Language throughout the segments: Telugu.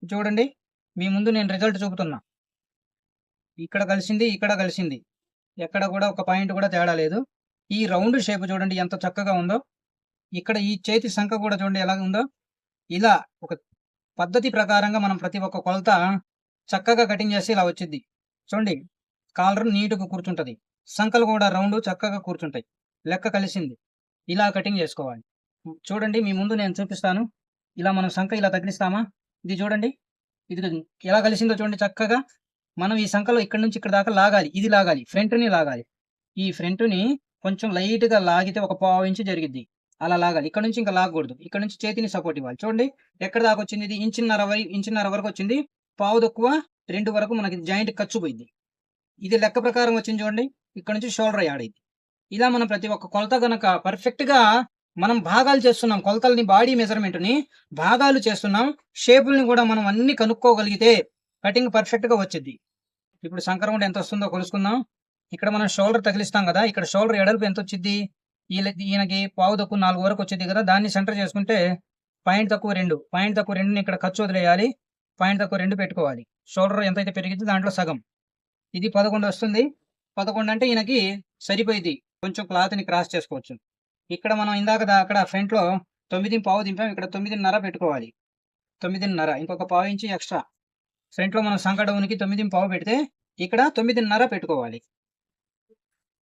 చూడండి, మీ ముందు నేను రిజల్ట్ చూపుతున్నా. ఇక్కడ కలిసింది, ఇక్కడ కలిసింది. ఎక్కడ కూడా ఒక పాయింట్ కూడా తేడా లేదు. ఈ రౌండ్ షేప్ చూడండి ఎంత చక్కగా ఉందో. ఇక్కడ ఈ చేతి సంఖ కూడా చూడండి ఎలా ఉందో. ఇలా ఒక పద్ధతి ప్రకారంగా మనం ప్రతి ఒక్క కొలత చక్కగా కటింగ్ చేస్తే ఇలా వచ్చిద్ది. చూడండి, కాలర్ నీట్‌గా కూర్చుంటది. సంకలు కూడా రౌండ్ చక్కగా కూర్చుంటాయి. లెక్క కలిసింది. ఇలా కటింగ్ చేసుకోవాలి. చూడండి, మీ ముందు నేను చూపిస్తాను. ఇలా మనం సంక ఇలా తగిలిస్తామా? ఇది చూడండి. ఇది ఎలా కలిసిందో చూడండి చక్కగా. మనం ఈ సంకలో ఇక్కడి నుంచి ఇక్కడి దాకా లాగాలి. ఇది లాగాలి. ఫ్రంట్‌ని లాగాలి. ఈ ఫ్రంట్‌ని కొంచెం లైట్‌గా లాగితే ఒక పావు ఇంచు జరిగిద్ది. అలా లాగాలి. ఇక్కడ నుంచి ఇంకా లాగకూడదు. ఇక్కడ నుంచి చేతిని సపోర్ట్ ఇవ్వాలి. చూడండి ఎక్కడి దాకా వచ్చింది ఇది? ఇంచున్నర వరకు వచ్చింది. పావు తక్కువ 2 వరకు మనకి జాయింట్ ఖర్చు పోయిద్ది. ఇది లెక్క ప్రకారం వచ్చింది చూడండి. ఇక్కడ నుంచి షోల్డర్ యాడ్ అయ్యిద్ది. ఇలా మనం ప్రతి ఒక్క కొలత గనక పర్ఫెక్ట్‌గా మనం భాగాలు చేస్తున్నాం. కొలతల్ని బాడీ మెజర్‌మెంట్‌ని భాగాలు చేస్తున్నాం. షేపుల్ని కూడా మనం అన్నీ కనుక్కోగలిగితే కటింగ్ పర్ఫెక్ట్‌గా వచ్చిద్ది. ఇప్పుడు సంక రౌండ్ ఎంత వస్తుందో కొలుసుకుందాం. ఇక్కడ మనం షోల్డర్ తగిలిస్తాం కదా! ఇక్కడ షోల్డర్ ఎడల్పు ఎంత వచ్చిద్ది? ఈయనకి పావు తక్కువ 4 వరకు వచ్చిద్ది కదా! దాన్ని సెంటర్ చేసుకుంటే పాయింట్ తక్కువ 2. పాయింట్ తక్కువ 2ని ఇక్కడ ఖర్చు వదిలేయాలి. పాయింట్ తక్కువ 2 పెట్టుకోవాలి. షోల్డర్ ఎంతైతే పెరిగిద్దో దాంట్లో సగం. ఇది 11 వస్తుంది. 11 అంటే ఈయనకి సరిపోయిద్ది. కొంచెం క్లాత్‌ని క్రాస్ చేసుకోవచ్చు. ఇక్కడ మనం ఇందాక అక్కడ ఫ్రంట్‌లో 9:15 దింపాం. ఇక్కడ 9:30 పెట్టుకోవాలి. 9:30 ఇంకొక పావు ఇంచు ఎక్స్‌ట్రా. ఫ్రంట్‌లో మనం సంక డౌన్‌కి 9:15 పెడితే ఇక్కడ 9:30 పెట్టుకోవాలి.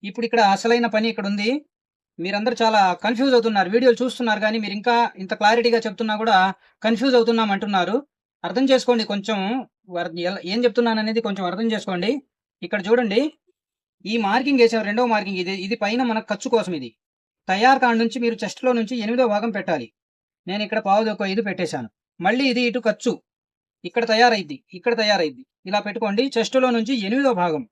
ఇప్పుడు ఇక్కడ అసలైన పని ఇక్కడుంది. మీరందరూ చాలా కన్‌ఫ్యూజ్ అవుతున్నారు. వీడియోలు చూస్తున్నారు గానీ మీరు ఇంకా ఇంత క్లారిటీగా చెప్తున్నా కూడా కన్‌ఫ్యూజ్ అవుతున్నాం అంటున్నారు. అర్థం చేసుకోండి కొంచెం. ఏం చెప్తున్నాననేది కొంచెం అర్థం చేసుకోండి. ఇక్కడ చూడండి, ఈ మార్కింగ్ ఏసాం రెండవ మార్కింగ్ ఇది. ఇది పైన మన ఖర్చు కోసం ఇది. తయారు కాడ నుంచి మీరు చెస్ట్‌లో నుంచి 8వ భాగం పెట్టాలి. నేను ఇక్కడ పావు తక్కువ 5 పెట్టేశాను. మళ్ళీ ఇది ఇటు ఖర్చు. ఇక్కడ తయారైద్ది. ఇక్కడ తయారైద్ది. ఇలా పెట్టుకోండి. చెస్ట్‌లో నుంచి 8వ భాగం.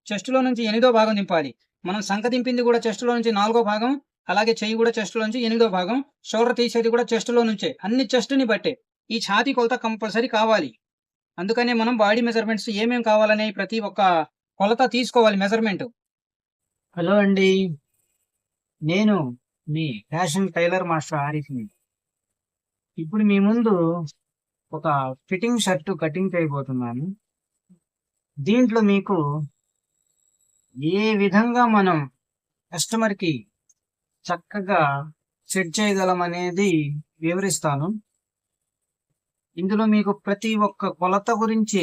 చెస్ట్‌లో నుంచి 8వ భాగం దింపాలి. మనం సంక దింపింది కూడా చెస్ట్‌లో నుంచి 4వ భాగం. అలాగే చెయ్యి కూడా చెస్ట్‌లో నుంచి 8వ భాగం. షోల్డర్ తీసేది కూడా చెస్ట్‌లో నుంచే. అన్ని చెస్ట్‌ని బట్టే. ఈ ఛాతీ కొలత కంపల్సరీ కావాలి. అందుకనే మనం బాడీ మెజర్‌మెంట్స్ ఏమేం కావాలనే ప్రతి ఒక్క కొలత తీసుకోవాలి మెజర్‌మెంట్. హలో అండి. నేను మీ ఫ్యాషన్ టైలర్ మాస్టర్ ఆరిఫ్‌ని. ఇప్పుడు మీ ముందు ఒక ఫిట్టింగ్ షర్ట్ కటింగ్ చేయబోతున్నాను. దీంట్లో మీకు ఏ విధంగా మనం కస్టమర్‌కి చక్కగా సెట్ చేయగలం అనేది వివరిస్తాను. ఇందులో మీకు ప్రతి ఒక్క కొలత గురించి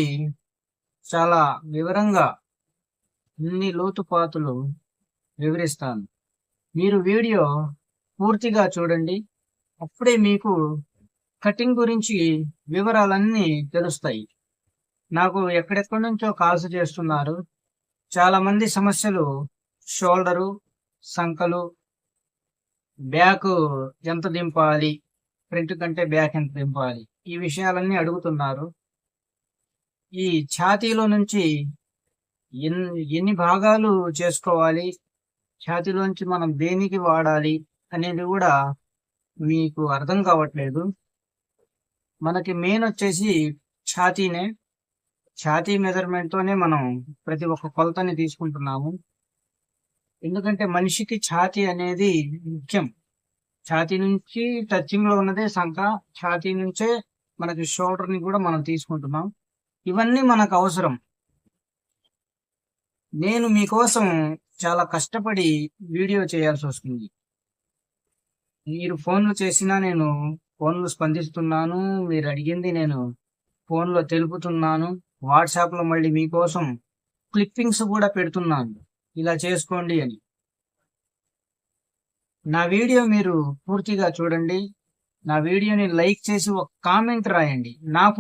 చాలా వివరంగా అన్ని లోతుపాతులు వివరిస్తాను. మీరు వీడియో పూర్తిగా చూడండి. అప్పుడే మీకు కటింగ్ గురించి వివరాలన్నీ తెలుస్తాయి. నాకు ఎక్కడెక్కడి నుంచో కాల్స్ చేస్తున్నారు. చాలామంది సమస్యలు షోల్డరు, సంకలు, బ్యాక్ ఎంత దింపాలి, ఫ్రంట్ కంటే బ్యాక్ ఎంత దింపాలి, ఈ విషయాలన్నీ అడుగుతున్నారు. ఈ ఛాతీలో నుంచి ఎన్ని భాగాలు చేసుకోవాలి, ఛాతీలోంచి మనం దేనికి వాడాలి అనేది కూడా మీకు అర్థం కావట్లేదు. మనకి మెయిన్ వచ్చేసి ఛాతీనే. ఛాతీ మెజర్మెంట్తోనే మనం ప్రతి ఒక్క కొలతని తీసుకుంటున్నాము. ఎందుకంటే మనిషికి ఛాతీ అనేది ముఖ్యం. ఛాతీ నుంచి టచింగ్లో ఉన్నదే సంక. ఛాతీ నుంచే మనకి షోల్డర్ని కూడా మనం తీసుకుంటున్నాం. ఇవన్నీ మనకు అవసరం. నేను మీకోసం చాలా కష్టపడి వీడియో చేయాల్సి వస్తుంది. మీరు ఫోన్లు చేసినా నేను ఫోన్లు స్పందిస్తున్నాను. మీరు అడిగింది నేను ఫోన్లో తెలుపుతున్నాను. వాట్సాప్లో మళ్ళీ మీకోసం క్లిప్పింగ్స్ కూడా పెడుతున్నాను, ఇలా చేసుకోండి అని. నా వీడియో మీరు పూర్తిగా చూడండి. నా వీడియోని లైక్ చేసి ఒక కామెంట్ రాయండి. నాకు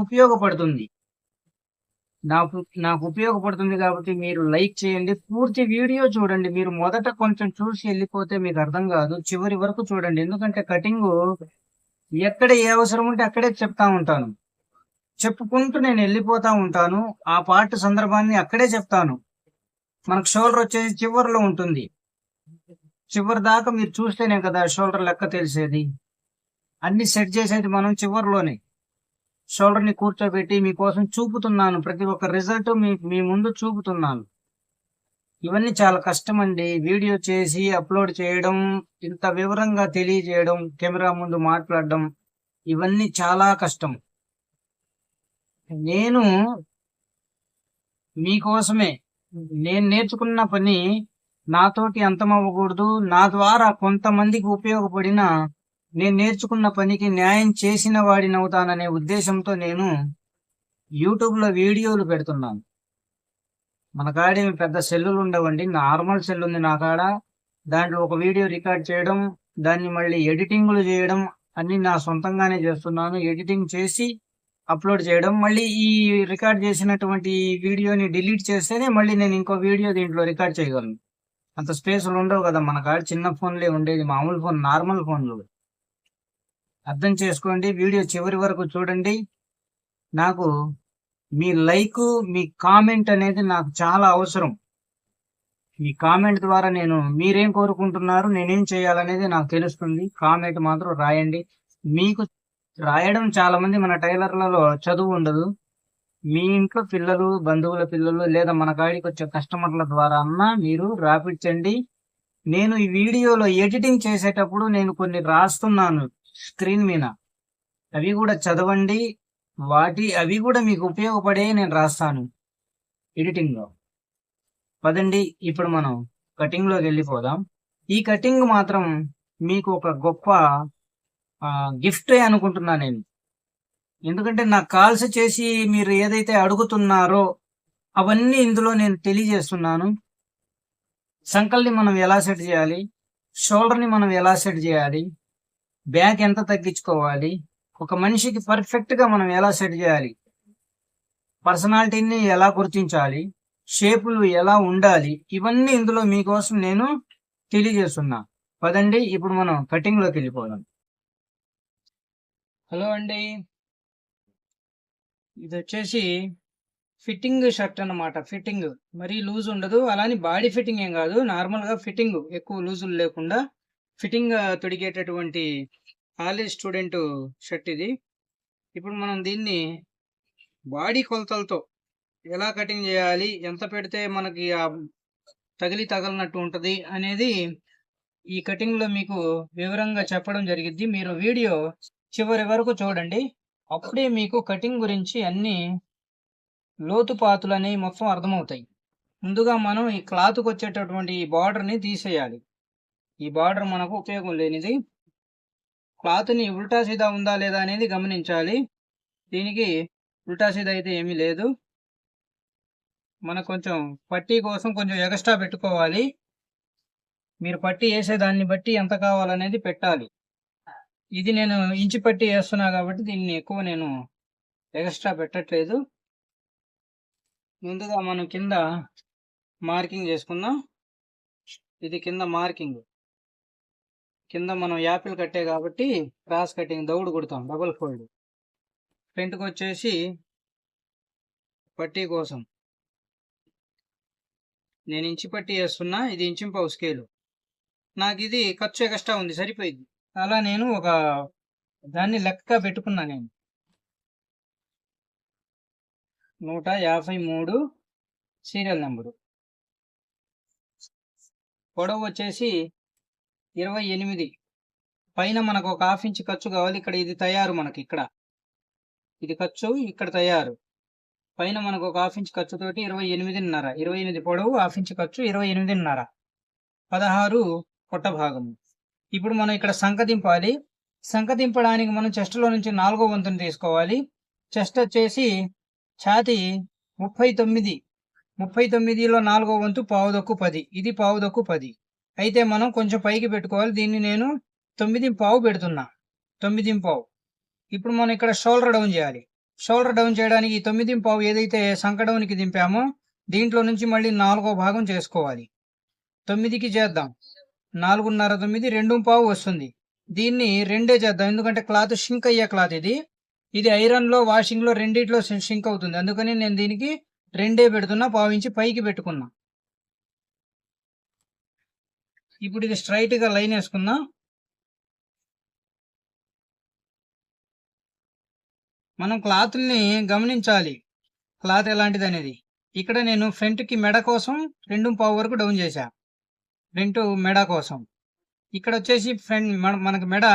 ఉపయోగపడుతుంది కాబట్టి మీరు లైక్ చేయండి. పూర్తి వీడియో చూడండి. మీరు మొదట కొంచెం చూసి వెళ్ళిపోతే మీకు అర్థం కాదు. చివరి వరకు చూడండి. ఎందుకంటే కటింగ్ ఎక్కడ ఏ అవసరం ఉంటే అక్కడే చెప్తా ఉంటాను. చెప్పుకుంటూ నేను వెళ్ళిపోతా ఉంటాను. ఆ పార్ట్ సందర్భాన్ని అక్కడే చెప్తాను. మనకు షోల్డర్ వచ్చేసి చివరిలో ఉంటుంది. చివరి దాకా మీరు చూస్తేనే కదా షోల్డర్ లెక్క తెలిసేది. అన్ని సెట్ చేసేది మనం చివరిలోనే. షోల్డర్ని కూర్చోబెట్టి మీకోసం చూపుతున్నాను. ప్రతి ఒక్క రిజల్ట్ మీ ముందు చూపుతున్నాను. ఇవన్నీ చాలా కష్టం అండి. వీడియో చేసి అప్లోడ్ చేయడం, ఇంత వివరంగా తెలియజేయడం, కెమెరా ముందు మాట్లాడడం, ఇవన్నీ చాలా కష్టం. నేను మీకోసమే నేను నేర్చుకున్న పని నాతోటి అంతమవ్వకూడదు. నా ద్వారా కొంతమందికి ఉపయోగపడిన నేను నేర్చుకున్న పనికి న్యాయం చేసిన వాడినవుతాననే ఉద్దేశంతో నేను యూట్యూబ్‌లో వీడియోలు పెడుతున్నాను. మన కాడేమి పెద్ద సెల్లులు ఉండవండి. నార్మల్ సెల్ ఉంది నా కాడ. దాంట్లో ఒక వీడియో రికార్డ్ చేయడం, దాన్ని మళ్ళీ ఎడిటింగ్‌లు చేయడం అన్నీ నా సొంతంగానే చేస్తున్నాను. ఎడిటింగ్ చేసి అప్‌లోడ్ చేయడం. మళ్ళీ ఈ రికార్డ్ చేసినటువంటి వీడియోని డిలీట్ చేస్తేనే మళ్ళీ నేను ఇంకో వీడియో దీంట్లో రికార్డ్ చేయగలను. అంత స్పేసులు ఉండవు కదా! మన కాడ చిన్న ఫోన్‌లే ఉండేది. మామూలు ఫోన్, నార్మల్ ఫోన్‌లు. అర్థం చేసుకోండి. వీడియో చివరి వరకు చూడండి. నాకు మీ లైకు, మీ కామెంట్ అనేది నాకు చాలా అవసరం. మీ కామెంట్ ద్వారా మీరేం కోరుకుంటున్నారు, నేనేం చేయాలనేది నాకు తెలుస్తుంది. కామెంట్ మాత్రం రాయండి. మీకు రాయడం చాలామంది మన టైలర్‌లలో చదువు ఉండదు. మీ ఇంట్లో పిల్లలు, బంధువుల పిల్లలు లేదా మన కాడికొచ్చే కస్టమర్ల ద్వారా అన్నా మీరు రాపిచ్చండి. నేను ఈ వీడియోలో ఎడిటింగ్ చేసేటప్పుడు నేను కొన్ని రాస్తున్నాను స్క్రీన్ మీద. అవి కూడా చదవండి. అవి కూడా మీకు ఉపయోగపడే నేను రాస్తాను ఎడిటింగ్‌లో. పదండి ఇప్పుడు మనం కటింగ్‌లోకి వెళ్ళిపోదాం. ఈ కటింగ్ మాత్రం మీకు ఒక గొప్ప గిఫ్టే అనుకుంటున్నా నేను. ఎందుకంటే నాకు కాల్స్ చేసి మీరు ఏదైతే అడుగుతున్నారో అవన్నీ ఇందులో నేను తెలియజేస్తున్నాను. సంకల్ని మనం ఎలా సెట్ చేయాలి, షోల్డర్‌ని మనం ఎలా సెట్ చేయాలి, బ్యాక్ ఎంత తగ్గించుకోవాలి, ఒక మనిషికి పర్ఫెక్ట్‌గా మనం ఎలా సెట్ చేయాలి, పర్సనాలిటీని ఎలా గుర్తించాలి, షేపులు ఎలా ఉండాలి, ఇవన్నీ ఇందులో మీకోసం నేను తెలియజేస్తున్నా. పదండి ఇప్పుడు మనం కటింగ్‌లోకి వెళ్ళిపోదాం. హలో అండి. ఇది వచ్చేసి ఫిట్టింగ్ షర్ట్ అన్నమాట. ఫిట్టింగ్ మరీ లూజ్ ఉండదు. అలాని బాడీ ఫిట్టింగ్ ఏం కాదు. నార్మల్‌గా ఫిట్టింగ్ ఎక్కువ లూజులు లేకుండా ఫిట్టింగ్ తొడిగేటటువంటి కాలేజ్ స్టూడెంట్ షర్ట్ ఇది. ఇప్పుడు మనం దీన్ని బాడీ కొలతలతో ఎలా కటింగ్ చేయాలి, ఎంత పెడితే మనకి తగలనట్టు ఉంటది అనేది ఈ కటింగ్‌లో మీకు వివరంగా చెప్పడం జరిగిద్ది. మీరు వీడియో చివరి వరకు చూడండి. అప్పుడే మీకు కటింగ్ గురించి అన్నీ లోతుపాతులనేవి మొత్తం అర్థమవుతాయి. ముందుగా మనం ఈ క్లాత్‌కొచ్చేటటువంటి ఈ బార్డర్‌ని తీసేయాలి. ఈ బార్డర్ మనకు ఉపయోగం లేనిది. క్లాత్‌ని ఉల్టా సీదా ఉందా లేదా అనేది గమనించాలి. దీనికి ఉల్టా సీదా అయితే ఏమీ లేదు. మనకు కొంచెం పట్టీ కోసం కొంచెం ఎగస్ట్రా పెట్టుకోవాలి. మీరు పట్టీ ఏసేదాన్ని బట్టి ఎంత కావాలనేది పెట్టాలి. ఇది నేను ఇంచు పట్టీ ఏస్తున్నా కాబట్టి దీన్ని ఎక్కువ నేను ఎగస్ట్రా పెట్టట్లేదు. ముందుగా మనం కింద మార్కింగ్ చేసుకుందాం. ఇది కింద మార్కింగ్. కింద మనం యాపిల్ కట్టే కాబట్టి క్రాస్ కటింగ్ దౌడు కుడతాం, డబుల్ ఫోల్డ్. ఫ్రంట్కి వచ్చేసి పట్టీ కోసం నేను ఇంచు పట్టీ వేస్తున్నా. ఇది ఇంచుంపావు స్కేలు. నాకు ఇది ఖర్చు ఎక్స్ట్రా ఉంది, సరిపోయింది. అలా నేను ఒక దాన్ని లెక్క పెట్టుకున్నా. నేను 153 సీరియల్ నెంబరు. పొడవు వచ్చేసి 28. పైన మనకు ఒక హాఫ్ ఇంచ్ ఖర్చు కావాలి. ఇక్కడ ఇది తయారు, మనకి ఇక్కడ ఇది ఖర్చు, ఇక్కడ తయారు. పైన మనకు ఒక హాఫ్ ఇంచ్ ఖర్చుతోటి 28.5. 28 పొడవు, హాఫ్ ఇంచ్ ఖర్చు, 28.5. 16 పొట్ట భాగము. ఇప్పుడు మనం ఇక్కడ సంక దింపాలి. సంక దింపడానికి మనం చెస్ట్లో నుంచి 4వ వంతుని తీసుకోవాలి. చెస్ట్ వచ్చేసి ఛాతీ 39. 39లో 4వ వంతు పావుదక్కు 10. ఇది పావుదక్కు 10. అయితే మనం కొంచెం పైకి పెట్టుకోవాలి. దీన్ని నేను 9.5 పెడుతున్నా. 9.5. ఇప్పుడు మనం ఇక్కడ షోల్డర్ డౌన్ చేయాలి. షోల్డర్ డౌన్ చేయడానికి 9.5 ఏదైతే సంక డౌన్కి దింపామో దీంట్లో నుంచి మళ్ళీ 4వ భాగం చేసుకోవాలి. 9కి చేద్దాం. 4.5, 9, 2.5 వస్తుంది. దీన్ని 2 చేద్దాం. ఎందుకంటే క్లాత్ షింక్ అయ్యే క్లాత్ ఇది. ఇది ఐరన్లో, వాషింగ్లో రెండిట్లో షింక్ అవుతుంది. అందుకని నేను దీనికి 2 పెడుతున్నా. పావు ఇంచి పైకి పెట్టుకున్నా. ఇప్పుడు ఇది స్ట్రైట్గా లైన్ వేసుకుందాం. మనం క్లాత్ని గమనించాలి, క్లాత్ ఎలాంటిది అనేది. ఇక్కడ నేను ఫ్రంట్కి మెడ కోసం 2.5 వరకు డౌన్ చేశా. ఫ్రంట్ మెడ కోసం. ఇక్కడ వచ్చేసి మనకి మెడ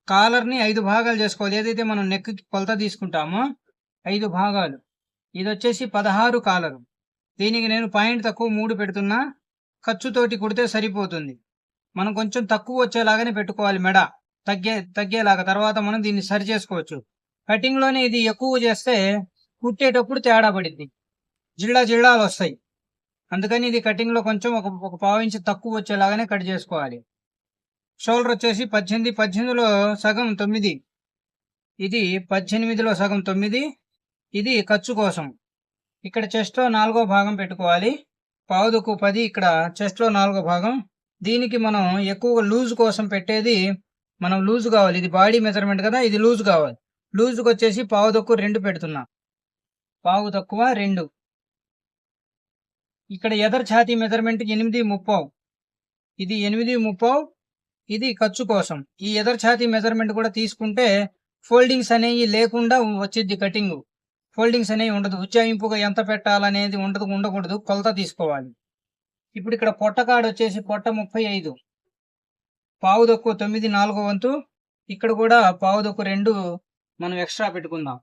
కాలర్ని 5 భాగాలు చేసుకోవాలి. ఏదైతే మనం నెక్కి కొలత తీసుకుంటామో 5 భాగాలు. ఇది వచ్చేసి 16 కాలరు. దీనికి నేను పాయింట్ తక్కువ 3 పెడుతున్నా. ఖర్చుతోటి కుడితే సరిపోతుంది. మనం కొంచెం తక్కువ వచ్చేలాగానే పెట్టుకోవాలి మెడ. తగ్గేలాగా తర్వాత మనం దీన్ని సరి చేసుకోవచ్చు. కటింగ్ లోనే ఇది ఎక్కువ చేస్తే కుట్టేటప్పుడు తేడా పడిద్ది, జిళ్ళాలు వస్తాయి. అందుకని ఇది కటింగ్ లో కొంచెం ఒక పావు ఇంచు తక్కువ వచ్చేలాగానే కట్ చేసుకోవాలి. షోల్డర్ వచ్చేసి 18, 18లో సగం 9. ఇది 18లో సగం 9. ఇది ఖర్చు కోసం. ఇక్కడ చెస్ట్ లో 4వ భాగం పెట్టుకోవాలి. పావుదకు 10, ఇక్కడ చెస్ట్ లో 4వ భాగం. దీనికి మనం ఎక్కువ లూజ్ కోసం పెట్టేది, మనం లూజ్ కావాలి. ఇది బాడీ మెజర్మెంట్ కదా, ఇది లూజ్ కావాలి. లూజ్కి వచ్చేసి పావు తక్కువ 2 పెడుతున్నా. పావు తక్కువ 2. ఇక్కడ ఎదర్ ఛాతీ మెజర్మెంట్ 8.30. ఇది 8.30. ఇది ఖర్చు కోసం. ఈ ఎదర్ ఛాతీ మెజర్మెంట్ కూడా తీసుకుంటే ఫోల్డింగ్స్ అనేవి లేకుండా వచ్చింది కటింగ్. ఫోల్డింగ్స్ అనేవి ఉండదు. ఉజ్జాయింపుగా ఎంత పెట్టాలనేది ఉండకూడదు. కొలత తీసుకోవాలి. ఇప్పుడు ఇక్కడ పొట్టకాడు వచ్చేసి పొట్ట 35. పావు తక్కువ 9 4వ వంతు. ఇక్కడ కూడా పావు తక్కువ 2 మనం ఎక్స్ట్రా పెట్టుకుందాం.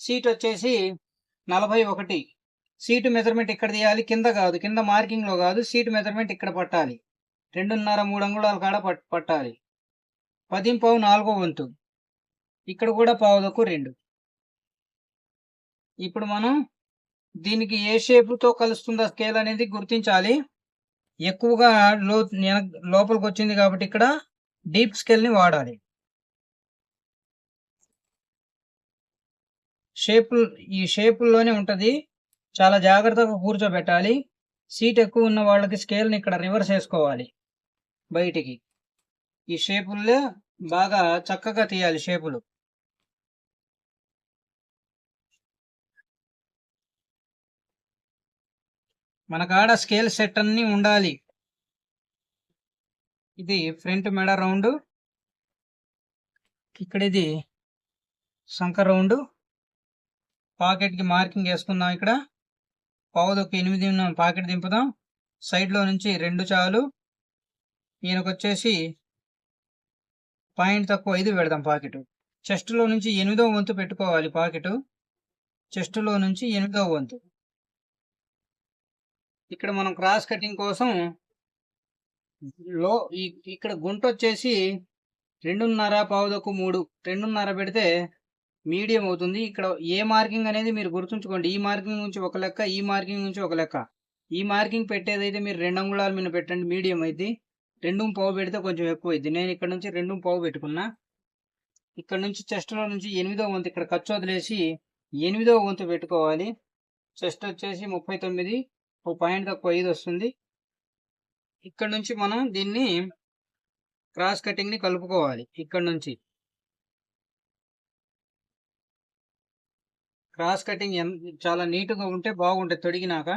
సీట్ వచ్చేసి 41. సీటు మెజర్మెంట్ ఇక్కడ తీయాలి, కింద కాదు, కింద మార్కింగ్ లో కాదు. సీటు మెజర్మెంట్ ఇక్కడ పట్టాలి. 2.5 3 అంగుళాల కాడ పట్టాలి. 10 4వ వంతు. ఇక్కడ కూడా పావు తక్కువ 2. ఇప్పుడు మనం దీనికి ఏ షేపుతో కలుస్తుందో స్కేల్ అనేది గుర్తించాలి. ఎక్కువగా లోపలికి వచ్చింది కాబట్టి ఇక్కడ డీప్ స్కేల్ ని వాడాలి. ఈ షేపుల్లోనే ఉంటది. చాలా జాగ్రత్తగా కూర్చోబెట్టాలి. సీట్ ఎక్కువ ఉన్న వాళ్ళకి స్కేల్ ని ఇక్కడ రివర్స్ వేసుకోవాలి బయటికి. ఈ షేపుల్లో బాగా చక్కగా తీయాలి షేపులు. మన కాడ స్కేల్ సెట్ అన్ని ఉండాలి. ఇది ఫ్రంట్ మెడ రౌండ్. ఇక్కడ ఇది సంక రౌండ్. పాకెట్ కి మార్కింగ్ వేసుకుందాం. ఇక్కడ పావుదొక్క 8 ఉన్న పాకెట్ దింపుదాం. సైడ్ లో నుంచి 2 చాలు. ఈయనకొచ్చేసి పాయింట్ తక్కువ 5 పెడదాం పాకెట్. చెస్ట్ లో నుంచి 8వ వంతు పెట్టుకోవాలి పాకెట్. చెస్ట్ లో నుంచి 8వ వంతు. ఇక్కడ మనం క్రాస్ కటింగ్ కోసం ఇక్కడ గుంట వచ్చేసి 2.5 పావుదకు 3, 2.5 పెడితే మీడియం అవుతుంది. ఇక్కడ ఏ మార్కింగ్ అనేది మీరు గుర్తుంచుకోండి. ఈ మార్కింగ్ నుంచి ఒక లెక్క, ఈ మార్కింగ్ నుంచి ఒక లెక్క. ఈ మార్కింగ్ పెట్టేదైతే మీరు 2 అంగుళాల మీద పెట్టండి, మీడియం అయితే. 2.5 పెడితే కొంచెం ఎక్కువ అయింది. నేను ఇక్కడ నుంచి 2.5 పెట్టుకున్నా. ఇక్కడ నుంచి చెస్ట్ లో నుంచి 8వ వంతు ఇక్కడ ఖర్చు వదిలేసి 8వ వంతు పెట్టుకోవాలి. చెస్ట్ వచ్చేసి 39, ఒక పాయింట్ తక్కువ 5 వస్తుంది. ఇక్కడ నుంచి మనం దీన్ని క్రాస్ కటింగ్ ని కలుపుకోవాలి. ఇక్కడ నుంచి క్రాస్ కటింగ్ చాలా నీట్గా ఉంటే బాగుంటుంది తొడిగినాక.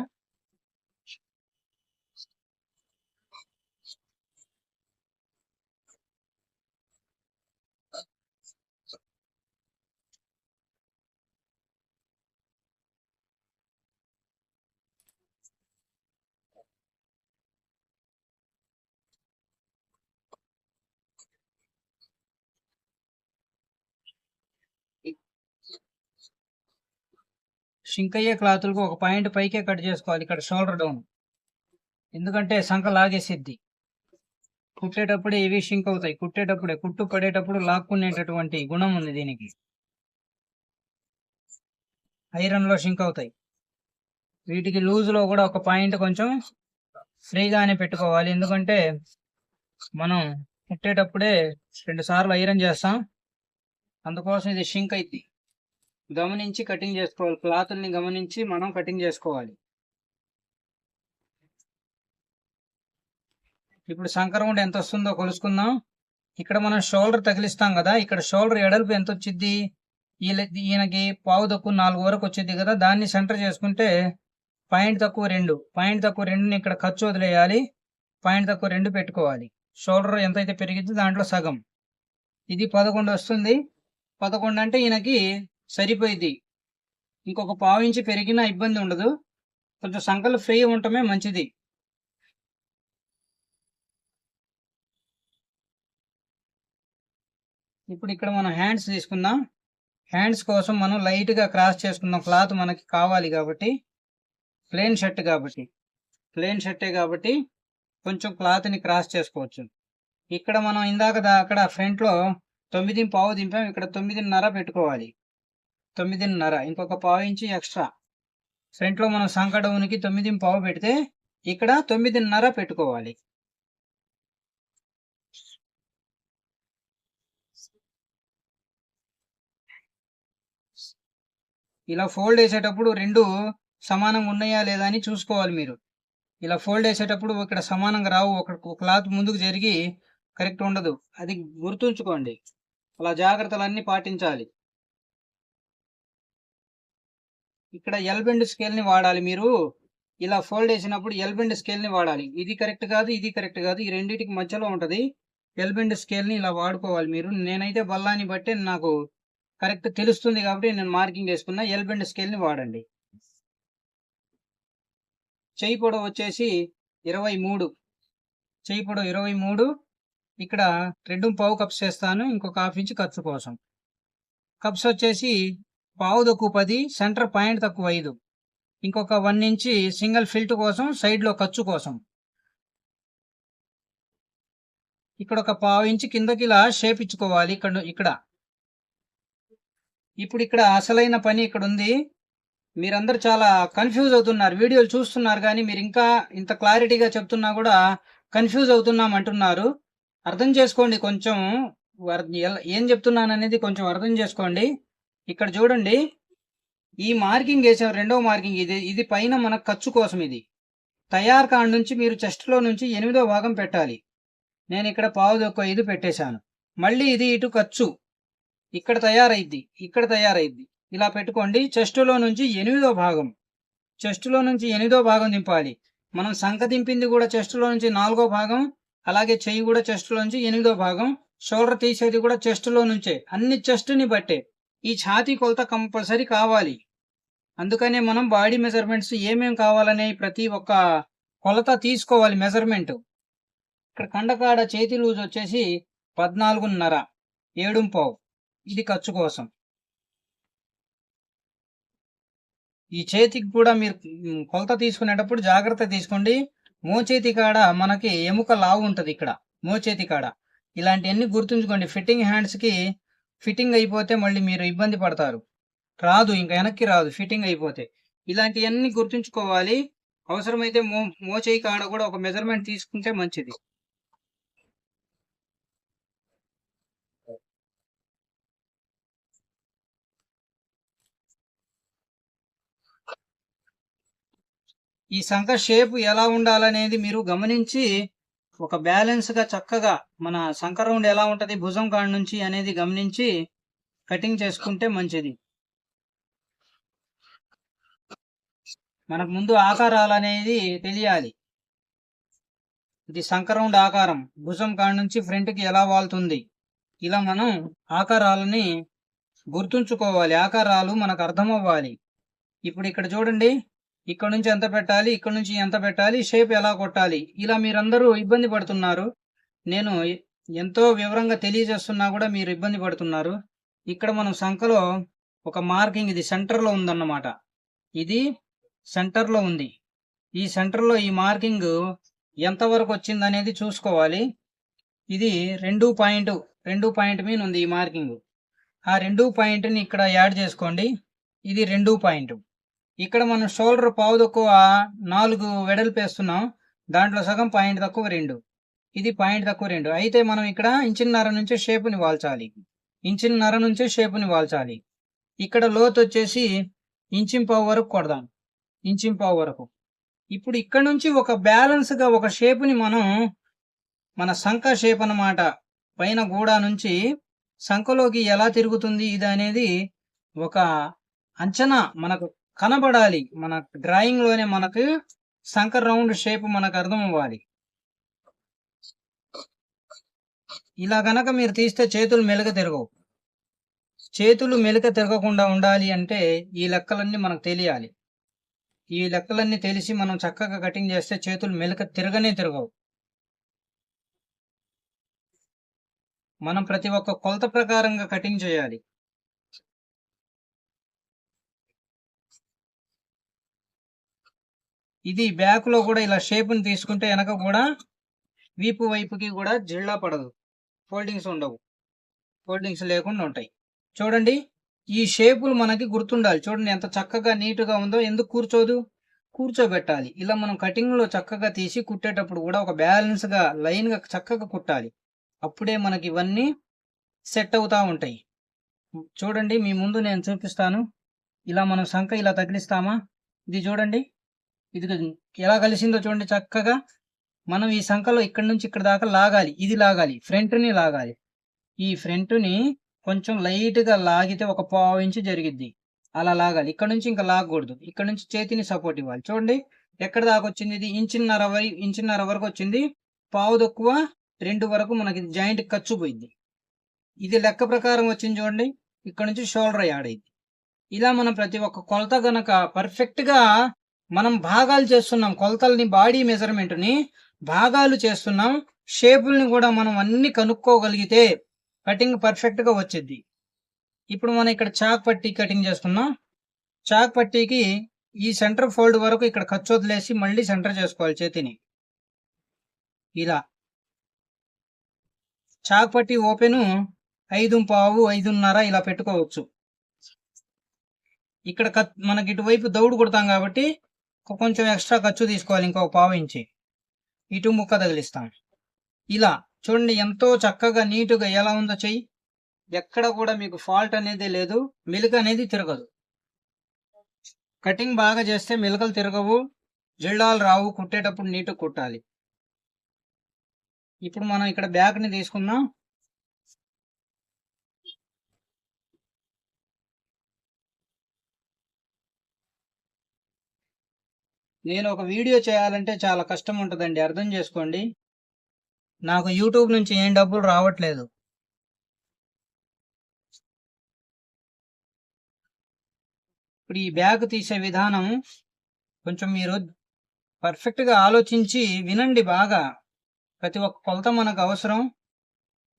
షింక్ అయ్యే క్లాతులకు ఒక పాయింట్ పైకే కట్ చేసుకోవాలి. ఇక్కడ షోల్డర్ డౌన్, ఎందుకంటే సంక లాగేసిద్ది. కుట్టేటప్పుడే ఇవి షింక్ అవుతాయి. కుట్టు పడేటప్పుడు లాక్కునేటటువంటి గుణం ఉంది దీనికి. ఐరన్ లో షింక్ అవుతాయి. వీటికి లూజ్ లో కూడా ఒక పాయింట్ కొంచెం ఫ్రీగానే పెట్టుకోవాలి. ఎందుకంటే మనం కుట్టేటప్పుడే 2 సార్లు ఐరన్ చేస్తాం. అందుకోసం ఇది షింక్ అయింది. గమనించి కటింగ్ చేసుకోవాలి. క్లాతుల్ని గమనించి మనం కటింగ్ చేసుకోవాలి. ఇప్పుడు సంక రౌండ్ ఎంత వస్తుందో కొలుసుకుందాం. ఇక్కడ మనం షోల్డర్ తగిలిస్తాం కదా, ఇక్కడ షోల్డర్ ఎడల్పు ఎంత వచ్చింది, ఈయనకి పావు తక్కువ 4 వరకు వచ్చింది కదా, దాన్ని సెంటర్ చేసుకుంటే పాయింట్ తక్కువ 2. పాయింట్ తక్కువ 2ని ఇక్కడ ఖర్చు వదిలేయాలి. పాయింట్ తక్కువ 2 పెట్టుకోవాలి. షోల్డర్ ఎంతైతే పెరిగింది దాంట్లో సగం. ఇది 11 వస్తుంది. 11 అంటే ఈయనకి సరిపోయింది. ఇంకొక పావు ఇంచి పెరిగినా ఇబ్బంది ఉండదు. కొంచెం సంకలు ఫ్రీ ఉండటమే మంచిది. ఇప్పుడు ఇక్కడ మనం హ్యాండ్స్ తీసుకుందాం. హ్యాండ్స్ కోసం మనం లైట్ గా క్రాస్ చేసుకున్నాం. క్లాత్ మనకి కావాలి కాబట్టి, ప్లెయిన్ షర్టే కాబట్టి కొంచెం క్లాత్ ని క్రాస్ చేసుకోవచ్చు. ఇక్కడ మనం ఇందాక అక్కడ ఫ్రంట్ లో 9.5 దింపాం. ఇక్కడ 9.5 పెట్టుకోవాలి. 9.5 ఇంకొక పావు ఇంచి ఎక్స్ట్రా. ఫ్రంట్ లో మనం సంక డౌన్కి 9.5 పెడితే ఇక్కడ 9.5 పెట్టుకోవాలి. ఇలా ఫోల్డ్ వేసేటప్పుడు రెండు సమానంగా ఉన్నాయా లేదా అని చూసుకోవాలి మీరు. ఇలా ఫోల్డ్ వేసేటప్పుడు ఇక్కడ సమానంగా రావు. ఒక క్లాత్ ముందుకు జరిగి కరెక్ట్ ఉండదు. అది గుర్తుంచుకోండి. అలా జాగ్రత్తలన్నీ పాటించాలి. ఇక్కడ ఎల్ బెండ్ స్కేల్ ని వాడాలి. మీరు ఇలా ఫోల్డ్ వేసినప్పుడు ఎల్ బెండ్ స్కేల్ ని వాడాలి. ఇది కరెక్ట్ కాదు, ఇది కరెక్ట్ కాదు, ఈ రెండింటికి మధ్యలో ఉంటది. ఎల్ బెండ్ స్కేల్ ని ఇలా వాడుకోవాలి మీరు. నేనైతే బల్లాన్ని బట్టి నాకు కరెక్ట్ తెలుస్తుంది కాబట్టి నేను మార్కింగ్ వేసుకున్నా. ఎల్ బెండ్ స్కేల్ ని వాడండి. చెయ్యి పొడవు వచ్చేసి 23. చెయ్యి పొడవు 23. ఇక్కడ 2.5 కప్స్ వేస్తాను. ఇంకొక హాఫ్ ఇంచ్ ఖర్చు కోసం. కప్స్ వచ్చేసి పావు తక్కువ 10, సెంటర్ పాయింట్ తక్కువ 5. ఇంకొక 1 ఇంచ్ సింగిల్ ఫిల్ట్ కోసం, సైడ్ లో ఖర్చు కోసం. ఇక్కడ ఒక పావు ఇంచ్ కిందకి ఇలా షేప్ ఇచ్చుకోవాలి. ఇక్కడ ఇప్పుడు ఇక్కడ అసలైన పని ఇక్కడ ఉంది. మీరందరూ చాలా కన్ఫ్యూజ్ అవుతున్నారు. వీడియోలు చూస్తున్నారు కానీ మీరు ఇంకా ఇంత క్లారిటీగా చెప్తున్నా కూడా కన్ఫ్యూజ్ అవుతున్నాం అంటున్నారు. అర్థం చేసుకోండి. కొంచెం ఏం చెప్తున్నాను అనేది కొంచెం అర్థం చేసుకోండి. ఇక్కడ చూడండి, ఈ మార్కింగ్ వేసాం. రెండో మార్కింగ్ ఇది పైన మన ఖర్చు కోసం. ఇది తయారు కాడ నుంచి మీరు చెస్ట్ లో నుంచి 8వ భాగం పెట్టాలి. నేను ఇక్కడ పావు తక్కువ 5 పెట్టేశాను. మళ్ళీ ఇది ఇటు ఖర్చు ఇక్కడ తయారైద్ది. ఇలా పెట్టుకోండి. చెస్ట్ లో నుంచి 8వ భాగం, దింపాలి. మనం సంక దింపింది కూడా చెస్ట్ లో నుంచి 4వ భాగం. అలాగే చెయ్యి కూడా చెస్ట్ లో నుంచి 8వ భాగం. షోల్డర్ తీసేది కూడా చెస్ట్ లో నుంచే. అన్ని చెస్ట్ ని బట్టే. ఈ ఛాతీ కొలత కంపల్సరీ కావాలి. అందుకనే మనం బాడీ మెజర్మెంట్స్ ఏమేం కావాలనే ప్రతి ఒక్క కొలత తీసుకోవాలి. మెజర్మెంట్ ఇక్కడ కండకాడ చేతి లూజ్ వచ్చేసి 14.5, 7.5. ఇది ఖర్చు కోసం. ఈ చేతికి కూడా మీరు కొలత తీసుకునేటప్పుడు జాగ్రత్త తీసుకోండి. మోచేతి కాడ మనకి ఎముక లావు ఉంటది. ఇక్కడ మోచేతి కాడ ఇలాంటివన్నీ గుర్తుంచుకోండి. ఫిట్టింగ్ హ్యాండ్స్ కి ఫిట్టింగ్ అయిపోతే మళ్ళీ మీరు ఇబ్బంది పడతారు. రాదు, ఇంకా వెనక్కి రాదు ఫిట్టింగ్ అయిపోతే. ఇలాంటివన్నీ గుర్తుంచుకోవాలి. అవసరమైతే మోచేయి కాడ కూడా ఒక మెజర్మెంట్ తీసుకుంటే మంచిది. ఈ సంఖ షేప్ ఎలా ఉండాలనేది మీరు గమనించి ఒక బ్యాలెన్స్ గా చక్కగా మన సంఖ రౌండ్ ఎలా ఉంటది భుజం కాడ నుంచి అనేది గమనించి కటింగ్ చేసుకుంటే మంచిది. మనకు ముందు ఆకారాలు అనేది తెలియాలి. ఇది సంఖ రౌండ్ ఆకారం. భుజం కాడ నుంచి ఫ్రంట్ కి ఎలా వాళ్తుంది, ఇలా మనం ఆకారాలని గుర్తుంచుకోవాలి. ఆకారాలు మనకు అర్థం అవ్వాలి. ఇప్పుడు ఇక్కడ చూడండి, ఇక్కడ నుంచి ఎంత పెట్టాలి, ఇక్కడ నుంచి ఎంత పెట్టాలి, షేప్ ఎలా కొట్టాలి, ఇలా మీరందరూ ఇబ్బంది పడుతున్నారు. నేను ఎంతో వివరంగా తెలియజేస్తున్నా కూడా మీరు ఇబ్బంది పడుతున్నారు. ఇక్కడ మనం సంఖలో ఒక మార్కింగ్, ఇది సెంటర్ లో ఉందన్నమాట. ఇది సెంటర్ లో ఉంది. ఈ సెంటర్ లో ఈ మార్కింగ్ ఎంతవరకు వచ్చింది అనేది చూసుకోవాలి. ఇది 2 పాయింట్ మీద ఉంది ఈ మార్కింగ్. ఆ 2 పాయింట్ని ఇక్కడ యాడ్ చేసుకోండి. ఇది 2 పాయింట్. ఇక్కడ మనం షోల్డర్ పావు తక్కువ 4 వెడల్పు వేస్తున్నాం. దాంట్లో సగం పాయింట్ తక్కువ 2. ఇది పాయింట్ తక్కువ 2. అయితే మనం ఇక్కడ ఇంచున్నర నుంచి షేపుని వాల్చాలి. ఇక్కడ లోతు వచ్చేసి 1.5 ఇంచ్ వరకు కొడదాం. 1.5 ఇంచ్ వరకు. ఇప్పుడు ఇక్కడ నుంచి ఒక బ్యాలెన్స్ గా ఒక షేపుని మనం మన సంఖ షేప్ అన్నమాట. పైన గూడా నుంచి సంఖలోకి ఎలా తిరుగుతుంది ఇది అనేది ఒక అంచనా మనకు కనబడాలి. మన డ్రాయింగ్ లోనే మనకు సంఖ రౌండ్ షేప్ మనకు అర్థం అవ్వాలి. ఇలా గనక మీరు తీస్తే చేతులు మెలిక తిరగవు. చేతులు మెలిక తిరగకుండా ఉండాలి అంటే ఈ లెక్కలన్నీ మనకు తెలియాలి. ఈ లెక్కలన్నీ తెలిసి మనం చక్కగా కటింగ్ చేస్తే చేతులు మెలిక తిరగవు. మనం ప్రతి ఒక్క కొలత ప్రకారంగా కటింగ్ చేయాలి. ఇది బ్యాక్ లో కూడా ఇలా షేప్ని తీసుకుంటే వెనక కూడా వీపు వైపుకి కూడా జిల్లా పడదు, ఫోల్డింగ్స్ ఉండవు, ఫోల్డింగ్స్ లేకుండా ఉంటాయి. చూడండి, ఈ షేపులు మనకి గుర్తుండాలి. చూడండి ఎంత చక్కగా నీట్గా ఉందో. ఎందుకు కూర్చోదు? కూర్చోబెట్టాలి. ఇలా మనం కటింగ్ లో చక్కగా తీసి కుట్టేటప్పుడు కూడా ఒక బ్యాలెన్స్ గా లైన్ గా చక్కగా కుట్టాలి. అప్పుడే మనకి ఇవన్నీ సెట్ అవుతా ఉంటాయి. చూడండి, మీ ముందు నేను చూపిస్తాను. ఇలా మనం సంఖ ఇలా తగిలిస్తామా, ఇది చూడండి, ఇది ఎలా కలిసిందో చూడండి చక్కగా. మనం ఈ సంఖలో ఇక్కడి నుంచి ఇక్కడ దాకా లాగాలి, ఇది లాగాలి, ఫ్రంట్ని లాగాలి. ఈ ఫ్రంట్ని కొంచెం లైట్ గా లాగితే ఒక పావు ఇంచు జరిగిద్ది, అలా లాగాలి. ఇక్కడ నుంచి ఇంకా లాగకూడదు, ఇక్కడ నుంచి చేతిని సపోర్ట్ ఇవ్వాలి. చూడండి ఎక్కడ దాకా వచ్చింది, ఇది ఇంచున్నర వరకు వచ్చింది. పావు తక్కువ 2 వరకు మనకి జాయింట్ ఖర్చు పోయింది. ఇది లెక్క ప్రకారం వచ్చింది చూడండి. ఇక్కడ నుంచి షోల్డర్ యాడ్ అయింది. ఇలా మనం ప్రతి ఒక్క కొలత గనక పర్ఫెక్ట్ గా మనం భాగాలు చేస్తున్నాం, కొలతల్ని బాడీ మెజర్మెంట్ ని భాగాలు చేస్తున్నాం, షేపుల్ని కూడా మనం అన్ని కనుక్కోగలిగితే కటింగ్ పర్ఫెక్ట్ గా వచ్చింది. ఇప్పుడు మనం ఇక్కడ చాక్ పట్టీ కటింగ్ చేసుకున్నాం. చాక్ పట్టీకి ఈ సెంటర్ ఫోల్డ్ వరకు ఇక్కడ ఖర్చు వదిలేసి మళ్ళీ సెంటర్ చేసుకోవాలి చేతిని. ఇలా చాక్ పట్టీ ఓపెను 5.5, 5.5 ఇలా పెట్టుకోవచ్చు. ఇక్కడ మనకి ఇటువైపు దౌడు కొడతాం కాబట్టి కొంచెం ఎక్స్ట్రా ఖర్చు తీసుకోవాలి, ఇంకొక పావు ఇంచి ఇటు ముక్క తగిలిస్తాం. ఇలా చూడండి ఎంతో చక్కగా నీటుగా ఎలా ఉందో చెయ్యి. ఎక్కడ కూడా మీకు ఫాల్ట్ అనేది లేదు, మెలిక అనేది తిరగదు. కటింగ్ బాగా చేస్తే మెలికలు తిరగవు, జిల్లాలు రావు, కుట్టేటప్పుడు నీటుగా కుట్టాలి. ఇప్పుడు మనం ఇక్కడ బ్యాక్ని తీసుకుందాం. నేను ఒక వీడియో చేయాలంటే చాలా కష్టం ఉంటుందండి, అర్థం చేసుకోండి. నాకు యూట్యూబ్ నుంచి ఏం డబ్బులు రావట్లేదు. ఇప్పుడు ఈ బ్యాగ్ తీసే విధానం కొంచెం మీరు పర్ఫెక్ట్గా ఆలోచించి వినండి బాగా. ప్రతి ఒక్క కొలత మనకు అవసరం.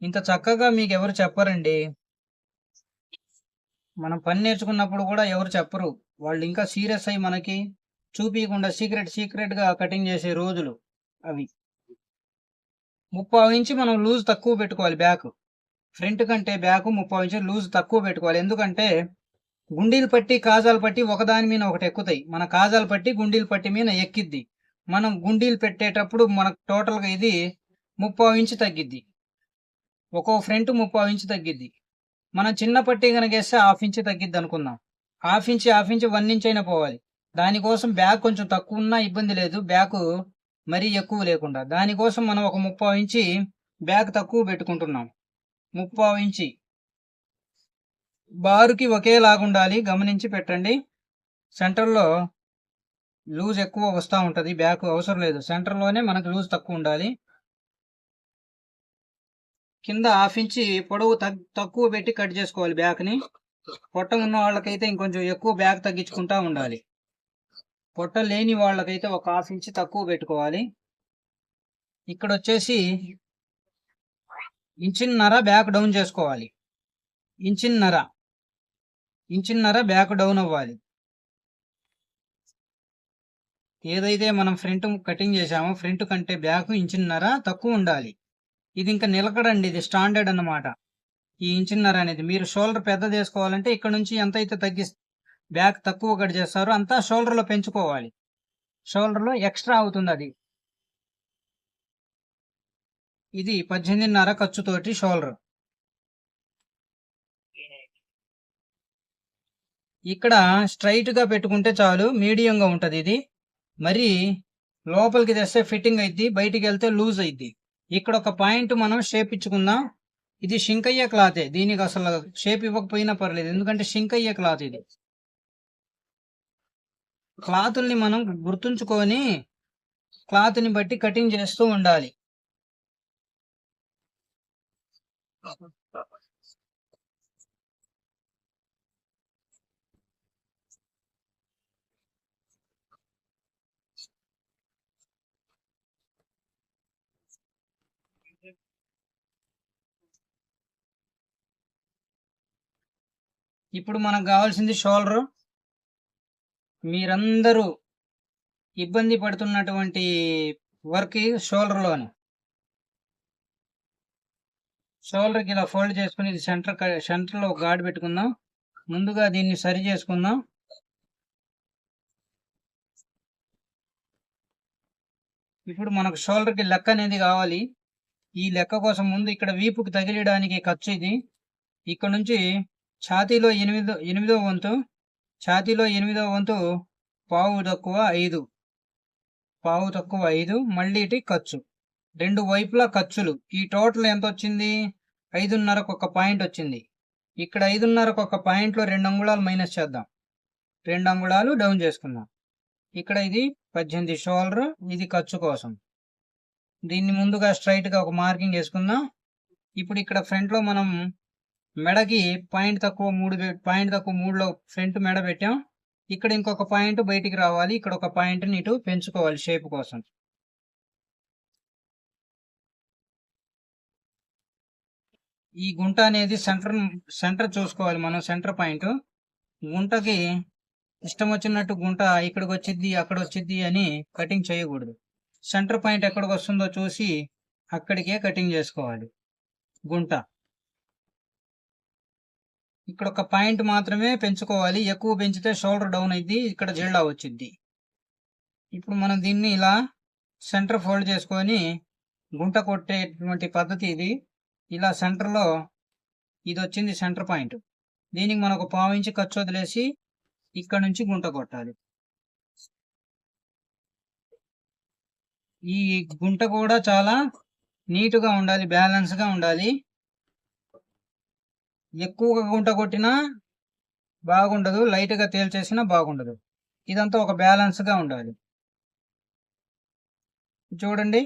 ఇంత చక్కగా మీకు ఎవరు చెప్పరండి. మనం పని నేర్చుకున్నప్పుడు కూడా ఎవరు చెప్పరు. వాళ్ళు ఇంకా సీరియస్ అయ్యి మనకి చూపించకుండా సీక్రెట్ గా కటింగ్ చేసే రోజులు అవి. 30 ఇంచు మనం లూజ్ తక్కువ పెట్టుకోవాలి. బ్యాక్ ఫ్రంట్ కంటే బ్యాక్ 30 ఇంచు లూజ్ తక్కువ పెట్టుకోవాలి. ఎందుకంటే గుండీలు పట్టి కాజాలు పట్టి ఒకదాని మీద ఒకటి ఎక్కుతాయి. మన కాజాలు పట్టి గుండీలు పట్టి మీద ఎక్కిద్ది. మనం గుండీలు పెట్టేటప్పుడు మనకు టోటల్గా ఇది 30 ఇంచు తగ్గిద్ది. ఒక్కో ఫ్రంట్ 30 ఇంచు తగ్గిద్ది. మనం చిన్న పట్టి కనుక వేస్తే 1/2 ఇంచు తగ్గిద్ది అనుకుందాం. 1/2 ఇంచు 1 ఇంచ్ అయినా పోవాలి. దానికోసం బ్యాక్ కొంచెం తక్కువ ఉన్నా ఇబ్బంది లేదు, బ్యాక్ మరీ ఎక్కువ లేకుండా. దానికోసం మనం ఒక 30 ఇంచి బ్యాక్ తక్కువ పెట్టుకుంటున్నాం. 30 ఇంచి బారుకి ఒకేలాగా ఉండాలి, గమనించి పెట్టండి. సెంటర్లో లూజ్ ఎక్కువ వస్తూ ఉంటుంది, బ్యాక్ అవసరం లేదు, సెంటర్లోనే మనకు లూజ్ తక్కువ ఉండాలి. కింద 1/2 ఇంచి పొడవు తక్కువ పెట్టి కట్ చేసుకోవాలి బ్యాక్ని. పొట్ట ఉన్న వాళ్ళకైతే ఇంకొంచెం ఎక్కువ బ్యాక్ తగ్గించుకుంటా ఉండాలి. పొట్ట లేని వాళ్ళకైతే ఒక 1/2 ఇంచి తక్కువ పెట్టుకోవాలి. ఇక్కడ వచ్చేసి 1.5 ఇంచ్ బ్యాక్ డౌన్ చేసుకోవాలి. 1.5 ఇంచ్ బ్యాక్ డౌన్ అవ్వాలి. ఏదైతే మనం ఫ్రంట్ కటింగ్ చేసామో ఫ్రంట్ కంటే బ్యాక్ 1.5 ఇంచ్ తక్కువ ఉండాలి. ఇది ఇంకా నిలకడండి, ఇది స్టాండర్డ్ అన్నమాట. ఈ 1.5 ఇంచ్ అనేది మీరు షోల్డర్ పెద్ద చేసుకోవాలంటే ఇక్కడ నుంచి ఎంత అయితే బ్యాక్ తక్కువ కట్ చేస్తారో అంతా షోల్డర్లో పెంచుకోవాలి. షోల్డర్లో ఎక్స్ట్రా అవుతుంది అది. ఇది 18.5 ఖర్చుతోటి షోల్డర్. ఇక్కడ స్ట్రైట్ గా పెట్టుకుంటే చాలు, మీడియంగా ఉంటుంది. ఇది మరి లోపలికి తెస్తే ఫిట్టింగ్ అయింది, బయటికి వెళ్తే లూజ్ అయింది. ఇక్కడ ఒక పాయింట్ మనం షేప్ ఇచ్చుకుందాం. ఇది షింక్ అయ్యే క్లాతే, దీనికి అసలు షేప్ ఇవ్వకపోయినా పర్లేదు, ఎందుకంటే షింక్ అయ్యే క్లాత్ ఇది. క్లాతుల్ని మనం గుర్తుంచుకొని క్లాత్ని బట్టి కటింగ్ చేస్తూ ఉండాలి. ఇప్పుడు మనకు కావాల్సింది షోల్డర్. మీరందరూ ఇబ్బంది పడుతున్నటువంటి వర్క్ షోల్డర్లోని షోల్డర్కి ఇలా ఫోల్డ్ చేసుకుని ఇది సెంటర్లో ఒక గాడ్ పెట్టుకుందాం. ముందుగా దీన్ని సరి చేసుకుందాం. ఇప్పుడు మనకు షోల్డర్కి లెక్క అనేది కావాలి. ఈ లెక్క కోసం ముందు ఇక్కడ వీపుకి తగిలియడానికి ఖర్చు ఇది. ఇక్కడ నుంచి ఛాతీలో ఎనిమిదో వంతు, ఛాతీలో 8వ వంతు పావు తక్కువ 5 మళ్ళీ ఇటు ఖర్చు. రెండు వైపులా ఖర్చులు. ఈ టోటల్ ఎంత వచ్చింది? 5.5కు ఒక పాయింట్ వచ్చింది. ఇక్కడ 5.5కు ఒక పాయింట్లో 2 అంగుళాలు మైనస్ చేద్దాం. 2 అంగుళాలు డౌన్ చేసుకుందాం. ఇక్కడ ఇది 18 షోల్డర్, ఇది ఖర్చు కోసం. దీన్ని ముందుగా స్ట్రైట్గా ఒక మార్కింగ్ వేసుకుందాం. ఇప్పుడు ఇక్కడ ఫ్రంట్లో మనం మెడకి పాయింట్ తక్కువ 3లో ఫ్రంట్ మెడ పెట్టాం. ఇక్కడ ఇంకొక పాయింట్ బయటికి రావాలి. ఇక్కడ ఒక పాయింట్ని ఇటు పెంచుకోవాలి షేప్ కోసం. ఈ గుంట అనేది సెంటర్ చూసుకోవాలి మనం. సెంటర్ పాయింట్ గుంటకి ఇష్టం వచ్చినట్టు గుంట ఇక్కడికి వచ్చిద్ది అక్కడ వచ్చిద్ది అని కటింగ్ చేయకూడదు. సెంటర్ పాయింట్ ఎక్కడికి వస్తుందో చూసి అక్కడికే కటింగ్ చేసుకోవాలి. గుంట ఇక్కడ ఒక పాయింట్ మాత్రమే పెంచుకోవాలి. ఎక్కువ పెంచితే షోల్డర్ డౌన్ అయింది, ఇక్కడ జిల్డా వచ్చింది. ఇప్పుడు మనం దీన్ని ఇలా సెంటర్ ఫోల్డ్ చేసుకొని గుంట కొట్టేటువంటి పద్ధతి ఇది. ఇలా సెంటర్లో ఇది వచ్చింది సెంటర్ పాయింట్. దీనికి మనకు 1/4 ఇంచు ఖర్చు వదిలేసి ఇక్కడ నుంచి గుంట కొట్టాలి. ఈ గుంట కూడా చాలా నీట్గా ఉండాలి, బ్యాలెన్స్గా ఉండాలి. ఎక్కువగా గుంట కొట్టినా బాగుండదు, లైట్గా తేల్చేసినా బాగుండదు. ఇదంతా ఒక బ్యాలెన్స్గా ఉండాలి. చూడండి,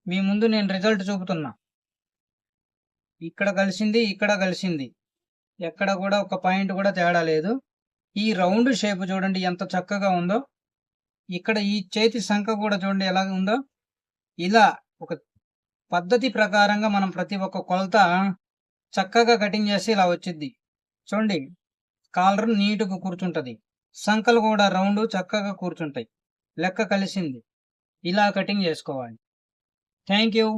మీ ముందు నేను రిజల్ట్ చూపుతున్నా. ఇక్కడ కలిసింది, ఇక్కడ కలిసింది, ఎక్కడ కూడా ఒక పాయింట్ కూడా తేడా లేదు. ఈ రౌండ్ షేప్ చూడండి ఎంత చక్కగా ఉందో. ఇక్కడ ఈ చేతి సంఖ కూడా చూడండి ఎలా ఉందో. ఇలా ఒక పద్ధతి ప్రకారంగా మనం ప్రతి ఒక్క కొలత చక్కగా కటింగ్ చేసి ఇలా వచ్చింది. చూడండి, కాలర్ నీట్గా కూర్చుంటుంది, సంఖలు కూడా రౌండ్ చక్కగా కూర్చుంటాయి, లెక్క కలిసింది. ఇలా కటింగ్ చేసుకోవాలి. Thank you.